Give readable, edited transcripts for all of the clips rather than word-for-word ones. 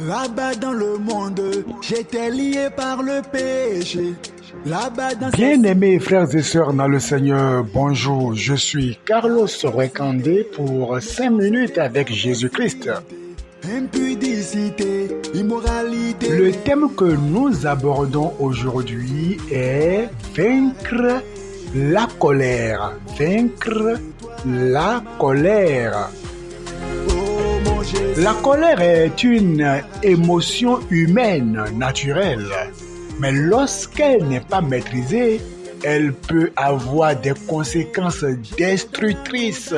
Là-bas dans le monde, j'étais lié par le péché. Là-bas dans Bien-aimés frères et sœurs dans le Seigneur, bonjour, je suis Carlos Rekandé pour 5 minutes avec Jésus-Christ. impudicité, immoralité. Le thème que nous abordons aujourd'hui est vaincre la colère. Vaincre la colère. Oh mon Jésus, La colère est une émotion humaine naturelle, mais lorsqu'elle n'est pas maîtrisée, elle peut avoir des conséquences destructrices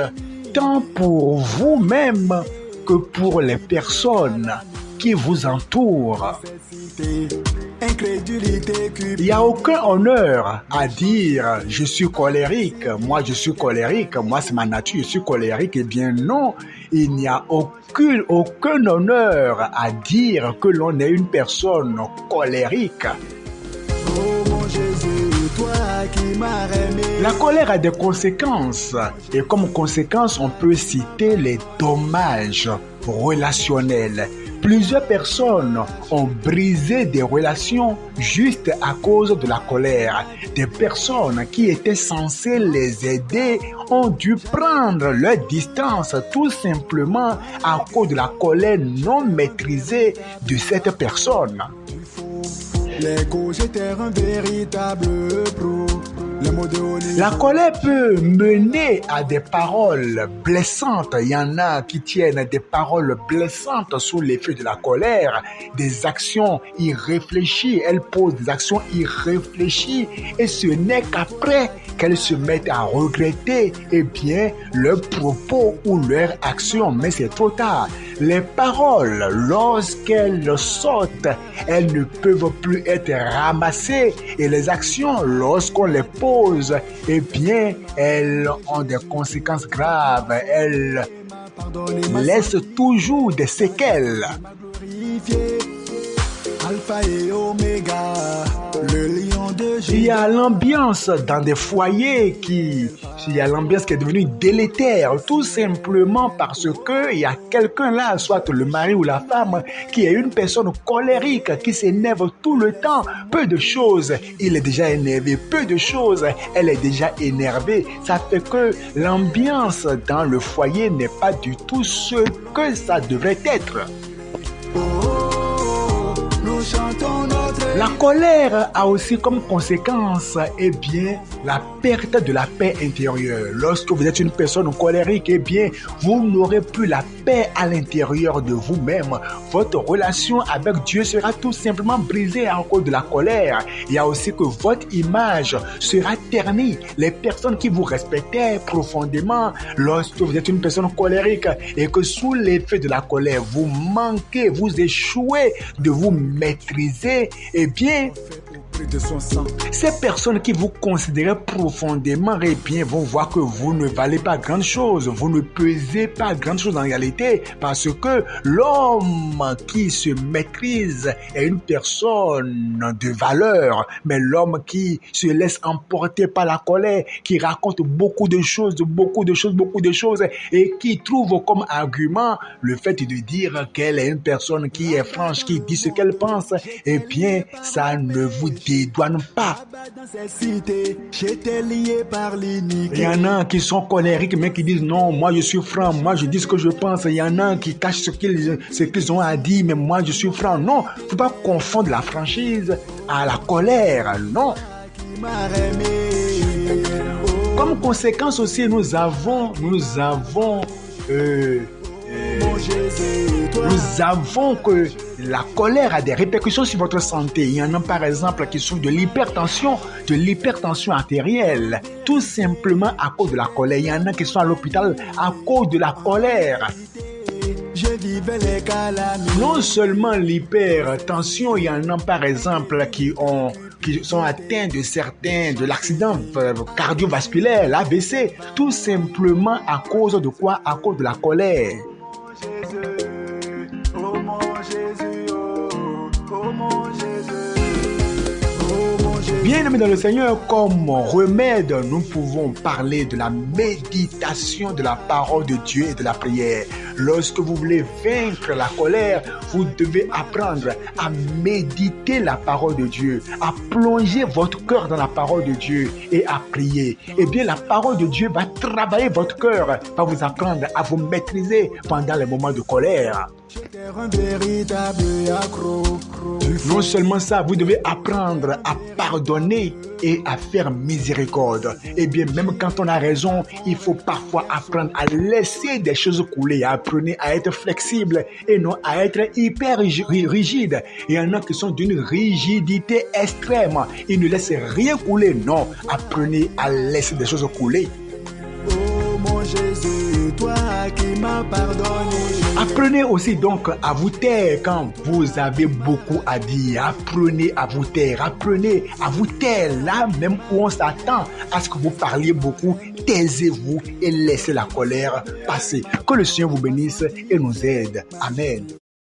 tant pour vous-même que pour les personnes qui vous entourent. incrédulité, Il n'y a aucun honneur à dire « je suis colérique, moi je suis colérique, moi c'est ma nature, je suis colérique ». Eh bien non, il n'y a aucun honneur à dire que l'on est une personne colérique. Oh mon Jésus, toi qui m'as aimé. La colère a des conséquences et comme conséquence, on peut citer les dommages relationnels. Plusieurs personnes ont brisé des relations juste à cause de la colère. Des personnes qui étaient censées les aider ont dû prendre leur distance tout simplement à cause de la colère non maîtrisée de cette personne. Les gauches étaient un véritable pro. La colère peut mener à des paroles blessantes. Il y en a qui tiennent des paroles blessantes sous l'effet de la colère, des actions irréfléchies. Elles posent des actions irréfléchies et ce n'est qu'après qu'elles se mettent à regretter leurs propos ou leurs actions. Mais c'est trop tard. Les paroles, lorsqu'elles sortent, elles ne peuvent plus être ramassées et les actions, lorsqu'on les pose, elles ont des conséquences graves. Elles laissent toujours des séquelles. Alpha et Oméga, le lion de Juda. Il y a l'ambiance dans des foyers il y a l'ambiance qui est devenue délétère, tout simplement parce que il y a quelqu'un là, soit le mari ou la femme, qui est une personne colérique, qui s'énerve tout le temps. Peu de choses, il est déjà énervé. Peu de choses, elle est déjà énervée. Ça fait que l'ambiance dans le foyer n'est pas du tout ce que ça devrait être. La colère a aussi comme conséquence, la perte de la paix intérieure. Lorsque vous êtes une personne colérique, vous n'aurez plus la paix à l'intérieur de vous-même. Votre relation avec Dieu sera tout simplement brisée à cause de la colère. Il y a aussi que votre image sera ternie. Les personnes qui vous respectaient profondément, lorsque vous êtes une personne colérique et que sous l'effet de la colère, vous manquez, vous échouez de vous maîtriser, ces personnes qui vous considèrent profondément, vont voir que vous ne valez pas grand chose, vous ne pesez pas grand chose en réalité, parce que l'homme qui se maîtrise est une personne de valeur, mais l'homme qui se laisse emporter par la colère, qui raconte beaucoup de choses, et qui trouve comme argument le fait de dire qu'elle est une personne qui est franche, qui dit ce qu'elle pense, ça ne vous dédouane pas. Il y en a qui sont colériques mais qui disent non, moi je suis franc, moi je dis ce que je pense. Il y en a qui cachent ce qu'ils ont à dire, mais moi je suis franc. Non, il ne faut pas confondre la franchise à la colère, non. Comme conséquence aussi, nous avons que la colère a des répercussions sur votre santé. Il y en a par exemple qui souffrent de l'hypertension artérielle, tout simplement à cause de la colère. Il y en a qui sont à l'hôpital à cause de la colère. Non seulement l'hypertension, il y en a par exemple qui sont atteints de l'accident cardiovasculaire, l'AVC, tout simplement à cause de quoi? À cause de la colère. Oh mon Jésus, oh mon Jésus, oh mon Jésus. Bien aimés dans le Seigneur, comme remède, nous pouvons parler de la méditation de la parole de Dieu et de la prière. Lorsque vous voulez vaincre la colère, vous devez apprendre à méditer la parole de Dieu, à plonger votre cœur dans la parole de Dieu et à prier. Eh bien, la parole de Dieu va travailler votre cœur, va vous apprendre à vous maîtriser pendant les moments de colère. Non seulement ça, vous devez apprendre à pardonner et à faire miséricorde. Eh bien, même quand on a raison, il faut parfois apprendre à laisser des choses couler. Apprenez à être flexible et non à être hyper rigide. Il y en a qui sont d'une rigidité extrême. Ils ne laissent rien couler. Non, apprenez à laisser des choses couler. Oh mon Jésus, toi qui m'as pardonné. Apprenez aussi donc à vous taire quand vous avez beaucoup à dire. Apprenez à vous taire. Apprenez à vous taire là même où on s'attend à ce que vous parliez beaucoup. Taisez-vous et laissez la colère passer. Que le Seigneur vous bénisse et nous aide. Amen.